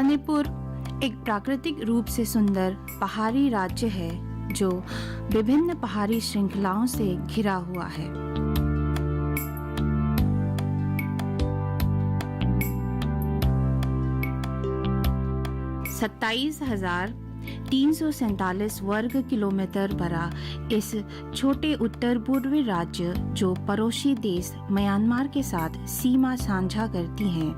मणिपुर एक प्राकृतिक रूप से सुंदर पहाड़ी राज्य है जो विभिन्न पहाड़ी श्रृंखलाओं से घिरा हुआ है। सत्ताईस 347 वर्ग किलोमीटर बड़ा इस छोटे उत्तर पूर्वी राज्य जो पड़ोसी देश म्यांमार के साथ सीमा साझा करती है,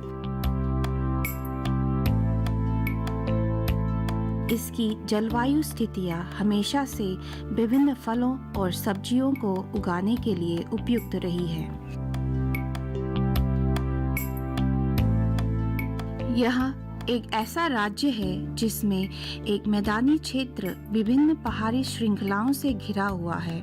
इसकी जलवायु स्थितियां हमेशा से विभिन्न फलों और सब्जियों को उगाने के लिए उपयुक्त रही है। यह एक ऐसा राज्य है जिसमें एक मैदानी क्षेत्र विभिन्न पहाड़ी श्रृंखलाओं से घिरा हुआ है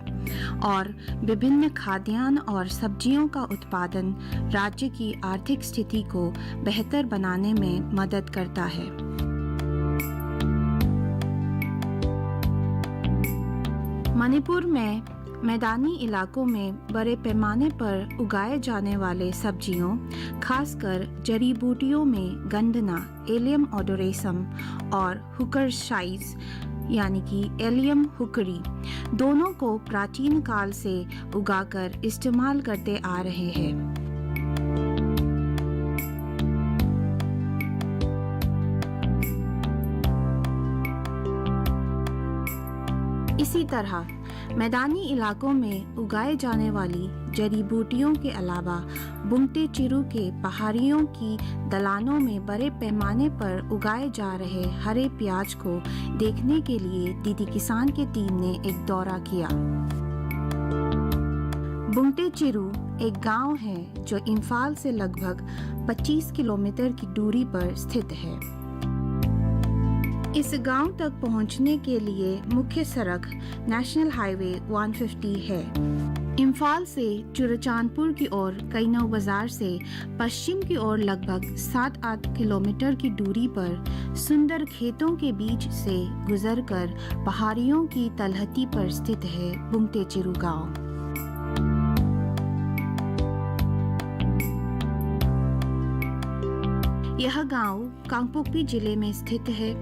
और विभिन्न खाद्यान्न और सब्जियों का उत्पादन राज्य की आर्थिक स्थिति को बेहतर बनाने में मदद करता है। मणिपुर में मैदानी इलाकों में बड़े पैमाने पर उगाए जाने वाले सब्जियों, खासकर जड़ी बूटियों में गंधना, एलियम ओडोरेसम और हुकरशाइज यानी कि एलियम हुकरी, दोनों को प्राचीन काल से उगाकर इस्तेमाल करते आ रहे हैं। इसी तरह मैदानी इलाकों में उगाए जाने वाली जड़ी बूटियों के अलावा बुंगटे चिरू के पहाड़ियों की दलानों में बड़े पैमाने पर उगाए जा रहे हरे प्याज को देखने के लिए दीदी किसान की टीम ने एक दौरा किया। बुंगटे चिरू एक गांव है जो इम्फाल से लगभग 25 किलोमीटर की दूरी पर स्थित है। इस गांव तक पहुंचने के लिए मुख्य सड़क नेशनल हाईवे 150 है। इम्फाल से चुरचांदपुर की ओर कैनो बाजार से पश्चिम की ओर लगभग 7-8 किलोमीटर की दूरी पर सुंदर खेतों के बीच से गुजरकर पहाड़ियों की तलहटी पर स्थित है बुंगटे चिरू गांव। यह गांव कांगपोकपी जिले में स्थित है।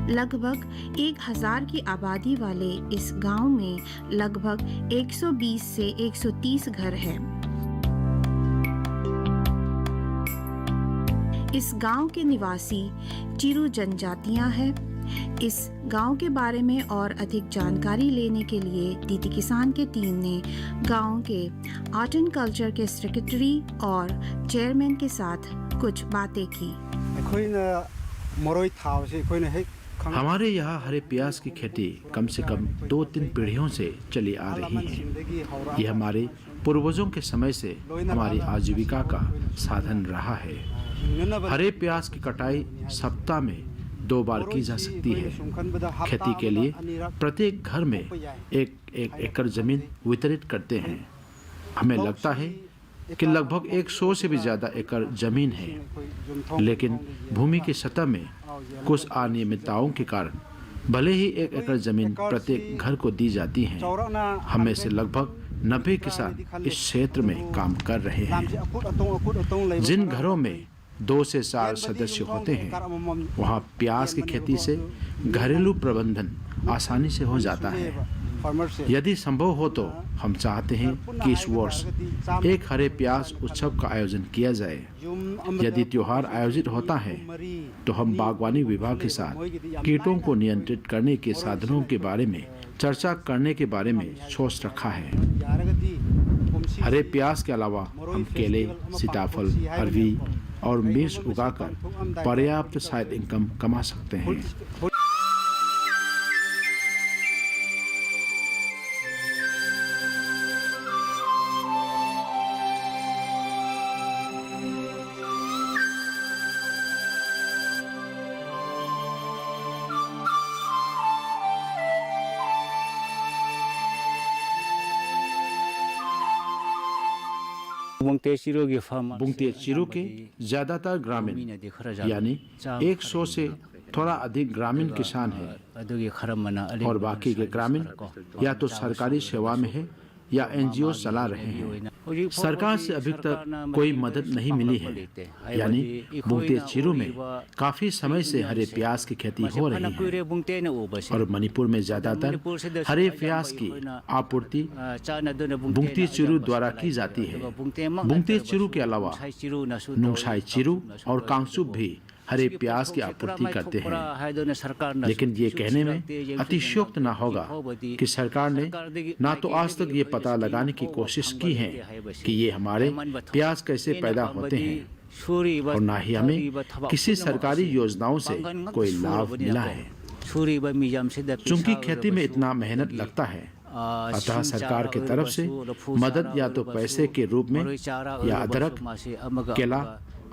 लगभग 1000 की आबादी वाले इस गांव में लगभग 120 से 130 घर हैं। इस गांव के निवासी चिरू जनजातियां हैं। इस गांव के बारे में और अधिक जानकारी लेने के लिए दीदी किसान के टीम ने गांव के आर्ट एंड कल्चर के सेक्रेटरी और चेयरमैन के साथ कुछ बातें की। हमारे यहाँ हरे प्याज की खेती कम से कम 2-3 पीढ़ियों से चली आ रही है। यह हमारे पूर्वजों के समय से हमारी आजीविका का साधन रहा है। हरे प्याज की कटाई सप्ताह में 2 बार की जा सकती है। खेती के लिए प्रत्येक घर में एक एकड़ जमीन वितरित करते हैं। हमें लगता है कि लगभग 100 से भी ज़्यादा एकड़ जमीन है, लेकिन भूमि की सतह में कुछ अनियमितताओं के कारण भले ही 1 एकड़ जमीन प्रत्येक घर को दी जाती है, हम में से लगभग 90 किसान इस क्षेत्र में काम कर रहे हैं। जिन घरों में 2 से 4 सदस्य होते हैं, वहाँ प्याज की खेती से घरेलू प्रबंधन आसानी से हो जाता है। यदि संभव हो तो हम चाहते हैं कि इस वर्ष एक हरे प्याज उत्सव का आयोजन किया जाए। यदि त्योहार आयोजित होता है तो हम बागवानी विभाग के साथ कीटों को नियंत्रित करने के साधनों के बारे में चर्चा करने के बारे में सोच रखा है। हरे प्याज के अलावा हम केले, सीताफल, अरवी और मिर्च उगाकर पर्याप्त साइड इनकम कमा सकते हैं। बुंगटे चिरू के ज्यादातर ग्रामीण यानी 100 से थोड़ा अधिक ग्रामीण किसान हैं और बाकी के ग्रामीण या तो सरकारी सेवा में है या एनजीओ चला रहे हैं। सरकार से अभी तक कोई मदद नहीं मिली है। यानी बुंगते चिरू में काफी समय से हरे प्याज की खेती हो रही है और मणिपुर में ज्यादातर हरे प्याज की आपूर्ति बुंगते चिरू द्वारा की जाती है। बुंगते चिरू के अलावा नुंगसाई चिरू और कांगसुप भी हरे प्याज की आपूर्ति करते हैं। लेकिन ये कहने में अतिशयोक्त न होगा कि सरकार ने ना तो आज तक ये पता लगाने की कोशिश की है कि ये हमारे प्याज कैसे पैदा होते हैं और ना ही हमें किसी सरकारी योजनाओं से कोई लाभ मिला है। चूंकि खेती में इतना मेहनत लगता है, अतः सरकार की तरफ से मदद या तो पैसे के रूप में या अदरक, केला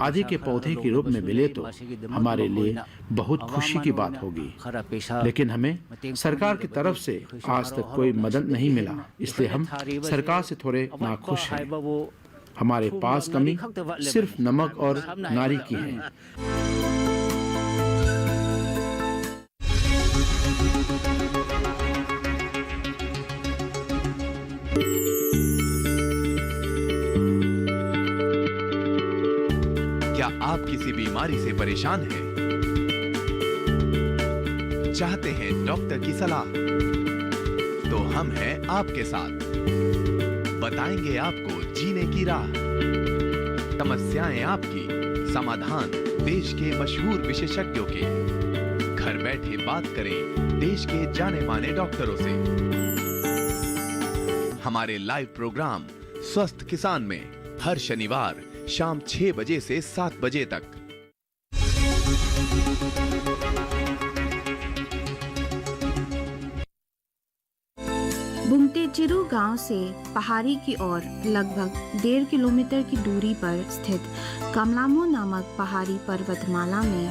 आदि के पौधे के रूप में मिले तो हमारे लिए बहुत खुशी की बात होगी। लेकिन हमें सरकार की तरफ से आज तक कोई मदद नहीं मिला, इसलिए हम सरकार से थोड़े नाखुश हैं। हमारे पास कमी सिर्फ नमक और नारी की है। क्या आप किसी बीमारी से परेशान हैं? चाहते हैं डॉक्टर की सलाह? तो हम हैं आपके साथ, बताएंगे आपको जीने की राह। समस्याएं आपकी, समाधान देश के मशहूर विशेषज्ञों के। घर बैठे बात करें देश के जाने माने डॉक्टरों से। हमारे लाइव प्रोग्राम स्वस्थ किसान में हर शनिवार शाम 6 बजे से 7 बजे तक। बुंगते चिरू गांव से पहाड़ी की ओर लगभग 1.5 किलोमीटर की दूरी पर स्थित कमलामो नामक पहाड़ी पर्वतमाला में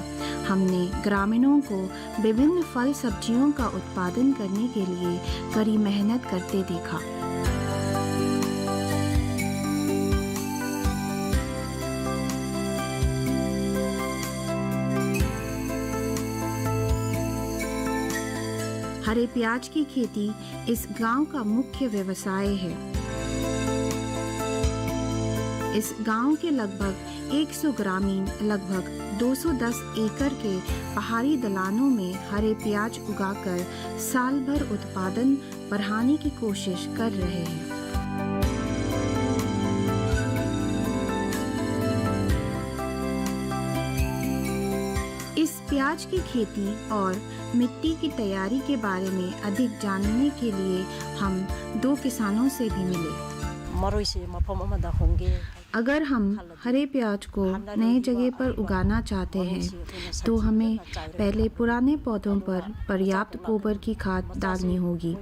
हमने ग्रामीणों को विभिन्न फल सब्जियों का उत्पादन करने के लिए कड़ी मेहनत करते देखा। हरे प्याज की खेती इस गांव का मुख्य व्यवसाय है। इस गांव के लगभग 100 ग्रामीण लगभग 210 एकड़ के पहाड़ी दलानों में हरे प्याज उगाकर साल भर उत्पादन बढ़ाने की कोशिश कर रहे हैं। इस प्याज की खेती और मिट्टी की तैयारी के बारे में अधिक जानने के लिए हम 2 किसानों से भी मिले। अगर हम हरे प्याज को नए जगह पर उगाना चाहते हैं तो हमें पहले पुराने पौधों पर पर्याप्त गोबर की खाद डालनी होगी,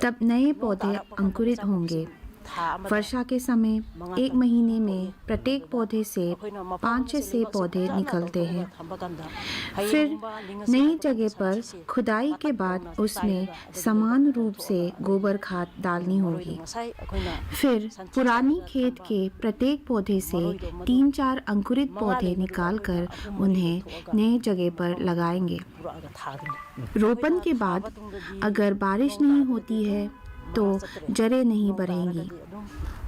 तब नए पौधे अंकुरित होंगे। वर्षा के समय 1 महीने में प्रत्येक पौधे से 5 से 6 पौधे निकलते हैं। फिर नई जगह पर खुदाई के बाद उसमें समान रूप से गोबर खाद डालनी होगी। फिर पुरानी खेत के प्रत्येक पौधे से 3-4 अंकुरित पौधे निकालकर उन्हें नई जगह पर लगाएंगे। रोपण के बाद अगर बारिश नहीं होती है तो जड़ें नहीं बढ़ेंगी।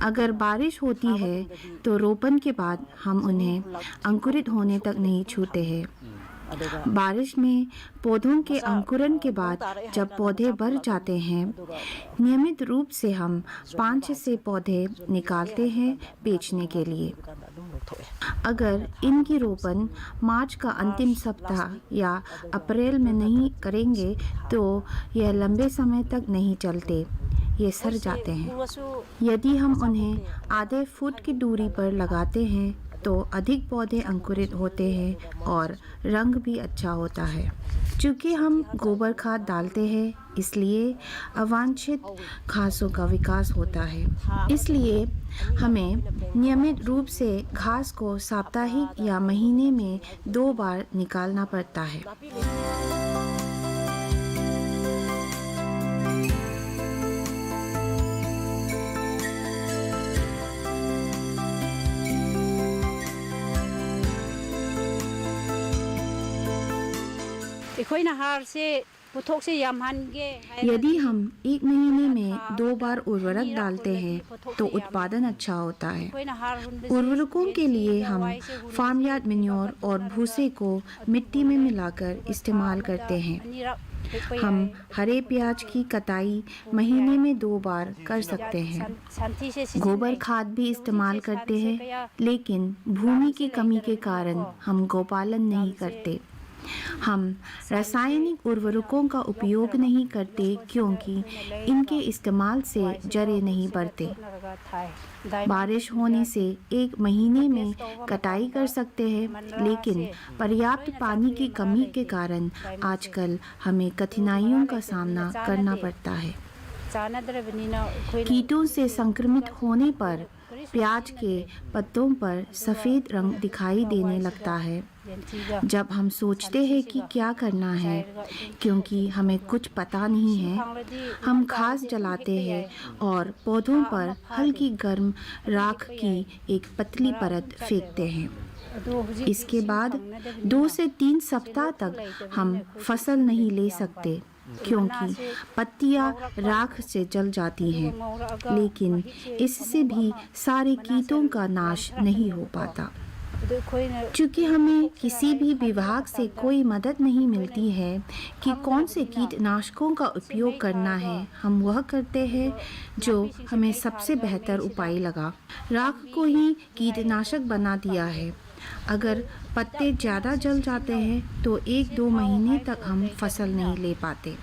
अगर बारिश होती है तो रोपण के बाद हम उन्हें अंकुरित होने तक नहीं छूते हैं। बारिश में पौधों के अंकुरण के बाद जब पौधे बढ़ जाते हैं, नियमित रूप से हम 5 से पौधे निकालते हैं बेचने के लिए। अगर इनकी रोपण मार्च का अंतिम सप्ताह या अप्रैल में नहीं करेंगे तो यह लंबे समय तक नहीं चलते, ये सड़ जाते हैं। यदि हम उन्हें आधे फुट की दूरी पर लगाते हैं तो अधिक पौधे अंकुरित होते हैं और रंग भी अच्छा होता है। चूँकि हम गोबर खाद डालते हैं इसलिए अवांछित घासों का विकास होता है। इसलिए हमें नियमित रूप से घास को साप्ताहिक या महीने में 2 बार निकालना पड़ता है। यदि हम एक महीने में 2 बार उर्वरक डालते हैं तो उत्पादन अच्छा होता है। उर्वरकों के लिए हम फार्म यार्ड मैन्योर और भूसे को मिट्टी में मिलाकर इस्तेमाल करते हैं। हम हरे प्याज की कटाई महीने में 2 बार कर सकते हैं। गोबर खाद भी इस्तेमाल करते हैं, लेकिन भूमि की कमी के कारण हम गौपालन नहीं करते। हम रासायनिक उर्वरकों का उपयोग नहीं करते क्योंकि इनके इस्तेमाल से जड़ें नहीं बढ़ते। बारिश होने से 1 महीने में कटाई कर सकते हैं, लेकिन पर्याप्त पानी की कमी के कारण आजकल हमें कठिनाइयों का सामना करना पड़ता है। कीटों से संक्रमित होने पर प्याज के पत्तों पर सफ़ेद रंग दिखाई देने लगता है। जब हम सोचते हैं कि क्या करना है, क्योंकि हमें कुछ पता नहीं है, हम घास जलाते हैं और पौधों पर हल्की गर्म राख की एक पतली परत फेंकते हैं। इसके बाद 2 से 3 सप्ताह तक हम फसल नहीं ले सकते क्योंकि पत्तियां राख से जल जाती हैं, लेकिन इससे भी सारे कीटों का नाश नहीं हो पाता। चूँकि हमें किसी भी विभाग से कोई मदद नहीं मिलती है कि कौन से कीटनाशकों का उपयोग करना है, हम वह करते हैं जो हमें सबसे बेहतर उपाय लगा। राख को ही कीटनाशक बना दिया है। अगर पत्ते ज़्यादा जल जाते हैं तो 1-2 महीने तक हम फसल नहीं ले पाते।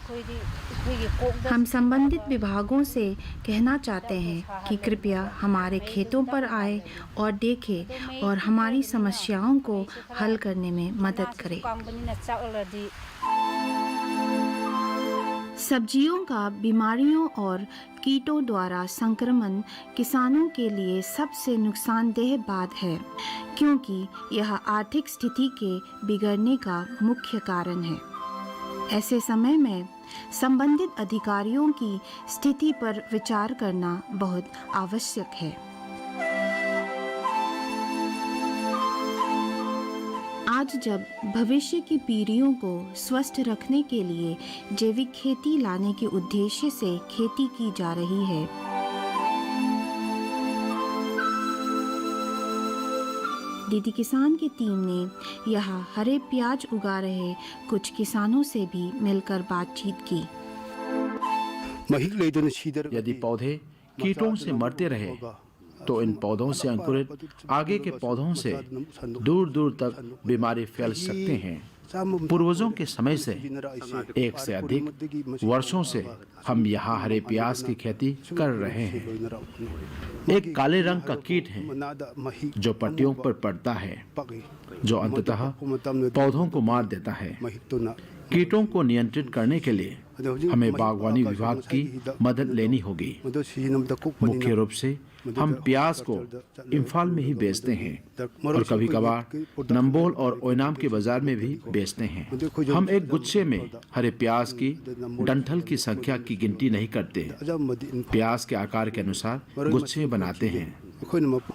हम संबंधित विभागों से कहना चाहते हैं कि कृपया हमारे खेतों पर आए और देखें और हमारी समस्याओं को हल करने में मदद करें। सब्जियों का बीमारियों और कीटों द्वारा संक्रमण किसानों के लिए सबसे नुकसानदेह बात है, क्योंकि यह आर्थिक स्थिति के बिगड़ने का मुख्य कारण है। ऐसे समय में संबंधित अधिकारियों की स्थिति पर विचार करना बहुत आवश्यक है। आज जब भविष्य की पीढ़ियों को स्वस्थ रखने के लिए जैविक खेती लाने के उद्देश्य से खेती की जा रही है, दीदी किसान की टीम ने यहाँ हरे प्याज उगा रहे कुछ किसानों से भी मिलकर बातचीत की। यदि पौधे कीटों से मरते रहे तो इन पौधों से अंकुरित आगे के पौधों से दूर दूर तक बीमारी फैल सकते हैं। पूर्वजों के समय से 1 से अधिक वर्षों से हम यहाँ हरे प्याज की खेती कर रहे हैं। एक काले रंग का कीट है जो पत्तियों पर पड़ता है, जो अंततः पौधों को मार देता है। कीटों को नियंत्रित करने के लिए हमें बागवानी विभाग की मदद लेनी होगी। मुख्य रूप से हम प्याज को इम्फाल में ही बेचते हैं और कभी कभार नंबोल और ओयनाम के बाजार में भी बेचते हैं। हम एक गुच्छे में हरे प्याज की डंठल की संख्या की गिनती नहीं करते, प्याज के आकार के अनुसार गुच्छे बनाते हैं।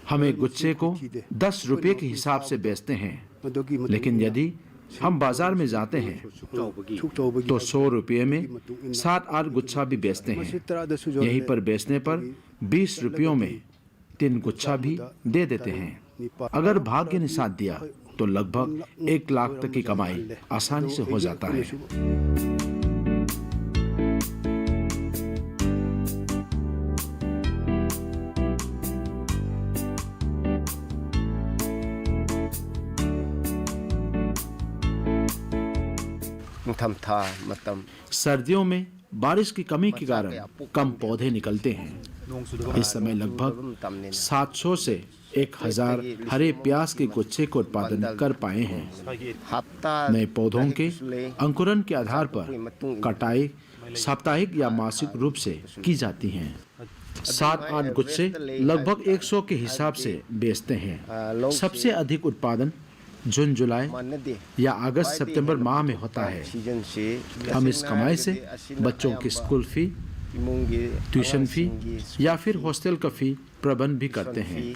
हम एक गुच्छे को 10 रुपये के हिसाब से बेचते हैं, लेकिन यदि हम बाजार में जाते हैं तो 100 रुपये में 7-8 गुच्छा भी बेचते हैं। यहीं पर बेचने पर 20 रुपयों में 3 गुच्छा भी दे देते हैं। अगर भाग्य ने साथ दिया तो लगभग 1 लाख तक की कमाई आसानी से हो जाता है। सर्दियों में बारिश की कमी के कारण कम पौधे निकलते हैं। इस समय लगभग 700 से 1000 हरे प्याज के गुच्छे को उत्पादन कर पाए हैं। नए पौधों के अंकुरन के आधार पर कटाई साप्ताहिक या मासिक रूप से की जाती है। 7-8 गुच्छे लगभग 100 के हिसाब से बेचते हैं। सबसे अधिक उत्पादन जून जुलाई या अगस्त सितंबर माह में होता है। हम इस कमाई से बच्चों की स्कूल फी, ट्यूशन फी या फिर हॉस्टल का फी प्रबंध भी करते हैं।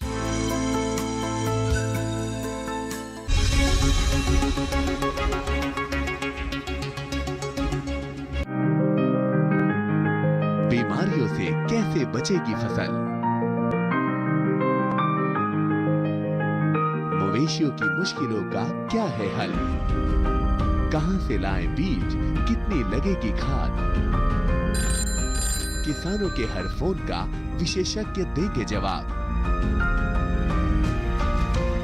बीमारियों से कैसे बचेगी फसल, मवेशियों की मुश्किलों का क्या है हल, कहां से लाएं बीज, कितनी लगेगी खाद, किसानों के हर फोन का विशेषज्ञ देंगे जवाब।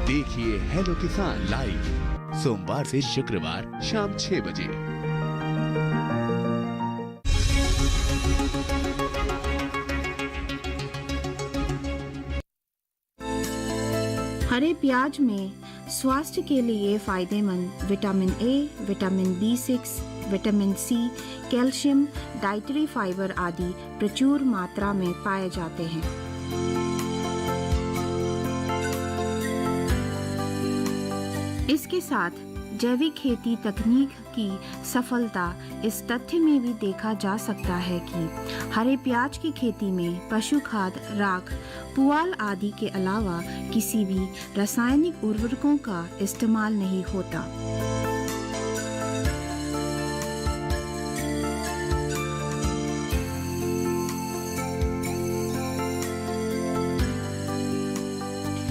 देखिए हेलो किसान लाइव सोमवार से शुक्रवार शाम 6 बजे। हरे प्याज में स्वास्थ्य के लिए फायदेमंद vitamin A, vitamin B6, vitamin C, calcium, dietary fibre आदि प्रचुर मात्रा में पाए जाते हैं। इसके साथ जैविक खेती तकनीक की सफलता इस तथ्य में भी देखा जा सकता है कि हरे प्याज की खेती में पशु खाद, राख, पुआल आदि के अलावा किसी भी रासायनिक उर्वरकों का इस्तेमाल नहीं होता।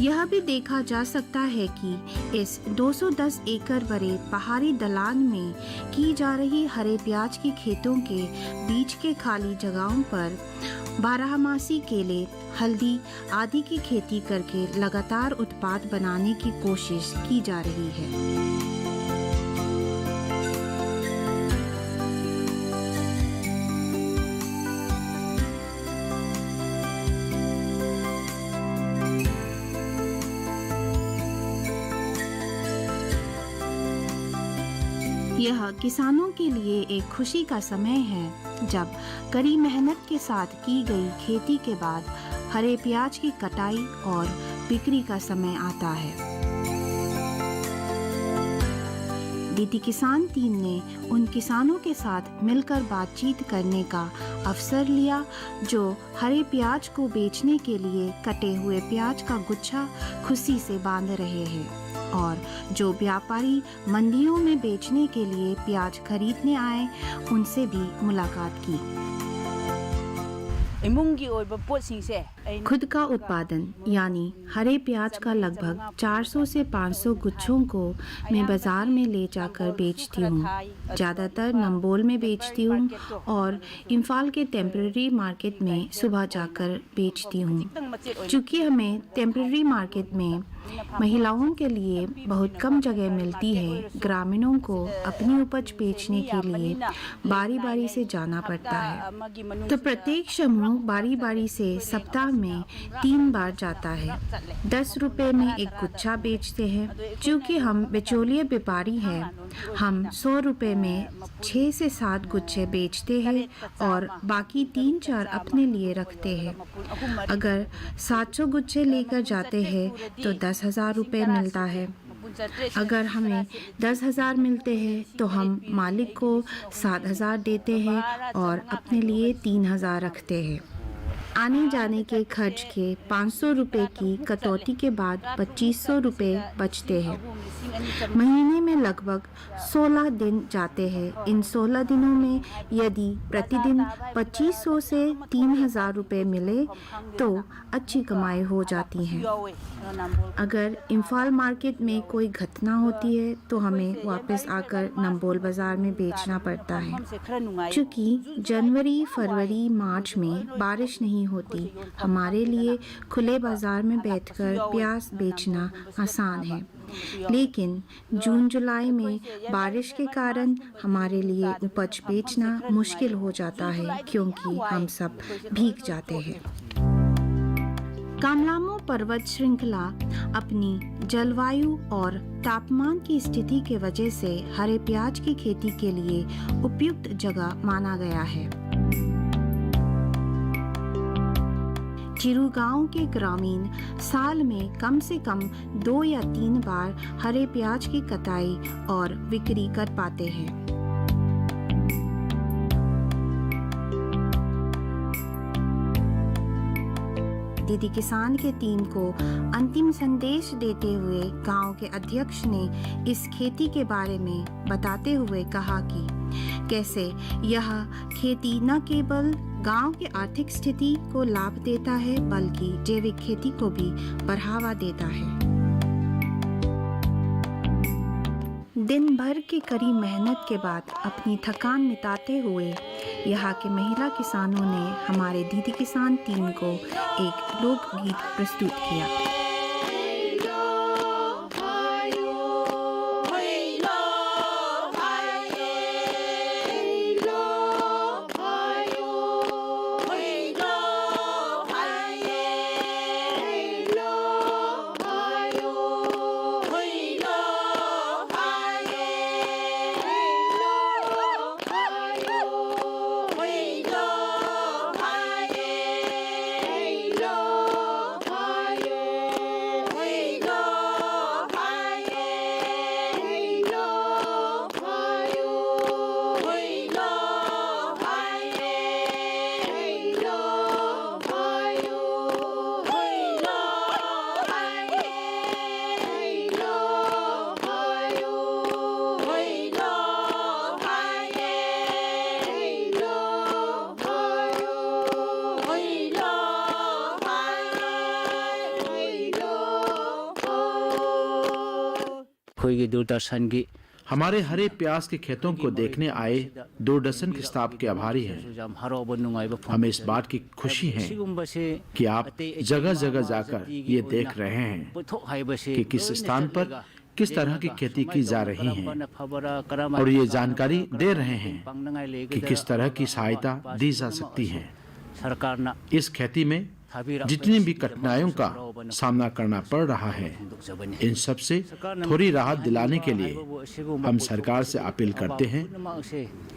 यह भी देखा जा सकता है कि इस 210 एकड़ बड़े पहाड़ी ढलान में की जा रही हरे प्याज के खेतों के बीच के खाली जगहों पर बारहमासी केले, हल्दी आदि की खेती करके लगातार उत्पाद बनाने की कोशिश की जा रही है। यह किसानों के लिए एक खुशी का समय है जब कड़ी मेहनत के साथ की गई खेती के बाद हरे प्याज की कटाई और बिक्री का समय आता है। दीदी किसान टीम ने उन किसानों के साथ मिलकर बातचीत करने का अवसर लिया जो हरे प्याज को बेचने के लिए कटे हुए प्याज का गुच्छा खुशी से बांध रहे हैं और जो व्यापारी मंडियों में बेचने के लिए प्याज खरीदने आए उनसे भी मुलाकात की। खुद का उत्पादन यानी हरे प्याज का लगभग 400 से 500 गुच्छों को मैं बाजार में ले जाकर बेचती हूँ। ज़्यादातर नंबोल में बेचती हूँ और इम्फाल के टेम्परेरी मार्केट में सुबह जाकर बेचती हूँ। चूँकि हमें टेम्परेरी मार्केट में महिलाओं के लिए बहुत कम जगह मिलती है, ग्रामीणों को अपनी उपज बेचने के लिए बारी बारी से जाना पड़ता है। तो प्रत्येक समूह बारी बारी से सप्ताह में 3 बार जाता है। 10 रुपए में एक गुच्छा बेचते हैं। चूँकि हम बिचौलिए व्यापारी हैं, हम 100 रुपए में 6 से 7 गुच्छे बेचते हैं और बाकी 3-4 अपने लिए रखते हैं। अगर 700 गुच्छे लेकर जाते हैं तो 10,000 रुपये मिलता है। अगर हमें 10,000 मिलते हैं तो हम मालिक को 7,000 देते हैं और अपने लिए 3,000 रखते हैं। आने जाने के खर्च के 500 रुपये की कटौती के बाद 2,500 रुपये बचते हैं। महीने में लगभग 16 दिन जाते हैं। इन 16 दिनों में यदि प्रतिदिन 2,500 से 3,000 रुपये मिले तो अच्छी कमाई हो जाती है। अगर इम्फाल मार्केट में कोई घटना होती है तो हमें वापस आकर नंबोल बाजार में बेचना पड़ता है। चूँकि जनवरी, फरवरी, मार्च में बारिश नहीं होती, हमारे लिए खुले बाजार में बैठकर प्याज बेचना आसान है। लेकिन जून जुलाई में बारिश के कारण हमारे लिए उपज बेचना मुश्किल हो जाता है क्योंकि हम सब भीग जाते हैं। कामलामो पर्वत श्रृंखला अपनी जलवायु और तापमान की स्थिति के वजह से हरे प्याज की खेती के लिए उपयुक्त जगह माना गया है। चिरू गांव के ग्रामीण साल में कम से कम 2 या 3 बार हरे प्याज की कटाई और बिक्री कर पाते हैं। दीदी किसान के टीम को अंतिम संदेश देते हुए गांव के अध्यक्ष ने इस खेती के बारे में बताते हुए कहा कि कैसे यह खेती न केवल गांव की आर्थिक स्थिति को लाभ देता है बल्कि जैविक खेती को भी बढ़ावा देता है। दिन भर की कड़ी मेहनत के बाद अपनी थकान मिटाते हुए यहाँ के महिला किसानों ने हमारे दीदी किसान टीम को एक लोकगीत प्रस्तुत किया। दूरदर्शन की हमारे हरे प्याज के खेतों को देखने आए दूरदर्शन के स्टाफ के आभारी हैं। हमें इस बात की खुशी है कि आप जगह जगह जाकर ये देख रहे हैं कि किस स्थान पर किस तरह की खेती की जा रही है और ये जानकारी दे रहे हैं कि किस तरह की सहायता दी जा सकती है। इस खेती में जितनी भी कठिनाइयों का सामना करना पड़ रहा है, इन सब से थोड़ी राहत दिलाने के लिए हम सरकार से अपील करते हैं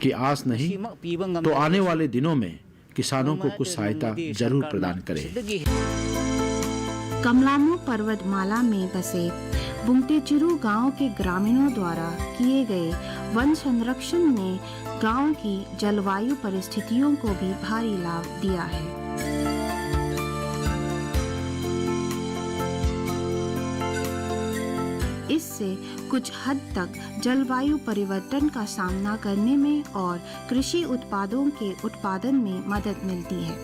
कि आज नहीं तो आने वाले दिनों में किसानों को कुछ सहायता जरूर प्रदान करें। कमलामो पर्वतमाला में बसे बुंगटेचिरू गांव के ग्रामीणों द्वारा किए गए वन संरक्षण ने गांव की जलवायु परिस्थितियों को भी भारी लाभ दिया है। इससे कुछ हद तक जलवायु परिवर्तन का सामना करने में और कृषि उत्पादों के उत्पादन में मदद मिलती है।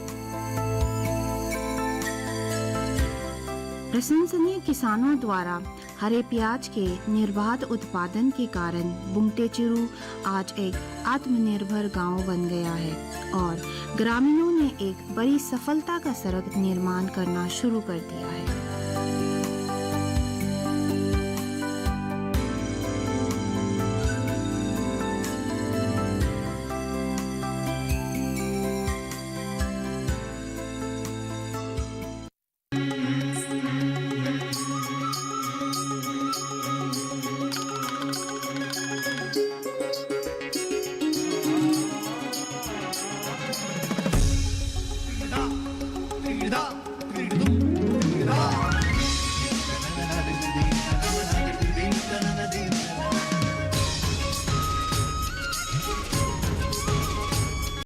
प्रशंसनीय किसानों द्वारा हरे प्याज के निर्बाध उत्पादन के कारण बुंगटेचिरू आज एक आत्मनिर्भर गांव बन गया है और ग्रामीणों ने एक बड़ी सफलता का सड़क निर्माण करना शुरू कर दिया है।